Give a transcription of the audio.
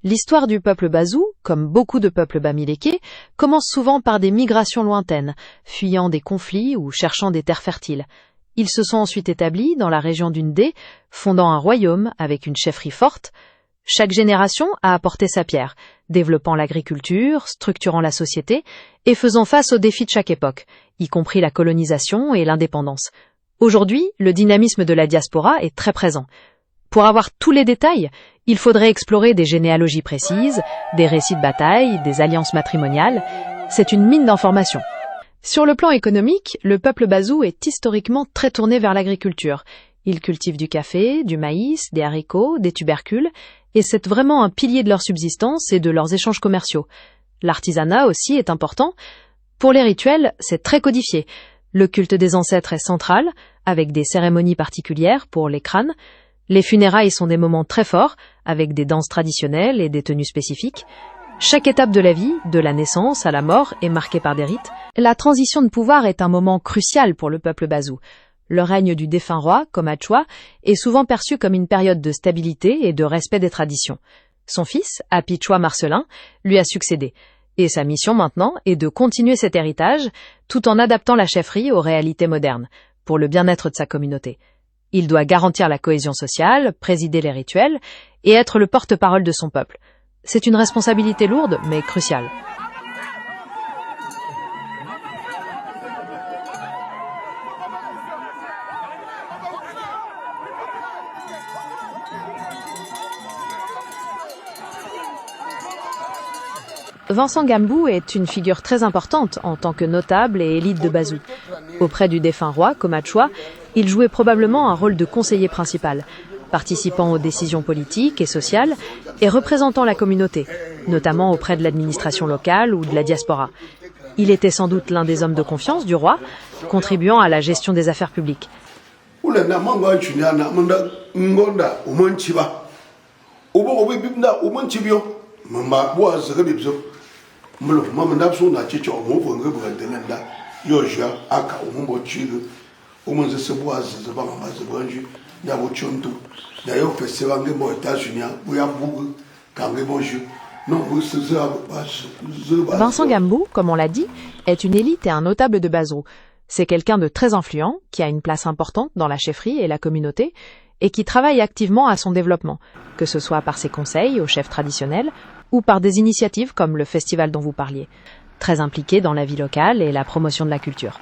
L'histoire du peuple Bazou, comme beaucoup de peuples bamilékés, commence souvent par des migrations lointaines, fuyant des conflits ou cherchant des terres fertiles. Ils se sont ensuite établis dans la région d'Undé, fondant un royaume avec une chefferie forte. Chaque génération a apporté sa pierre, développant l'agriculture, structurant la société et faisant face aux défis de chaque époque, y compris la colonisation et l'indépendance. Aujourd'hui, le dynamisme de la diaspora est très présent. Pour avoir tous les détails, il faudrait explorer des généalogies précises, des récits de bataille, des alliances matrimoniales. C'est une mine d'informations. Sur le plan économique, le peuple Bazou est historiquement très tourné vers l'agriculture. Ils cultivent du café, du maïs, des haricots, des tubercules, et c'est vraiment un pilier de leur subsistance et de leurs échanges commerciaux. L'artisanat aussi est important. Pour les rituels, c'est très codifié. Le culte des ancêtres est central, avec des cérémonies particulières pour les crânes. Les funérailles sont des moments très forts, avec des danses traditionnelles et des tenues spécifiques. Chaque étape de la vie, de la naissance à la mort, est marquée par des rites. La transition de pouvoir est un moment crucial pour le peuple Bazou. Le règne du défunt roi, Komachwa, est souvent perçu comme une période de stabilité et de respect des traditions. Son fils, Apichwa Marcelin, lui a succédé. Et sa mission maintenant est de continuer cet héritage, tout en adaptant la chefferie aux réalités modernes, pour le bien-être de sa communauté. Il doit garantir la cohésion sociale, présider les rituels et être le porte-parole de son peuple. C'est une responsabilité lourde, mais cruciale. Vincent Gambou est une figure très importante en tant que notable et élite de Bazou. Auprès du défunt roi, Komachwa, il jouait probablement un rôle de conseiller principal, participant aux décisions politiques et sociales et représentant la communauté, notamment auprès de l'administration locale ou de la diaspora. Il était sans doute l'un des hommes de confiance du roi, contribuant à la gestion des affaires publiques. Vincent Gambou, comme on l'a dit, est une élite et un notable de Bazou. C'est quelqu'un de très influent, qui a une place importante dans la chefferie et la communauté, et qui travaille activement à son développement, que ce soit par ses conseils aux chefs traditionnels ou par des initiatives comme le festival dont vous parliez, très impliqué dans la vie locale et la promotion de la culture.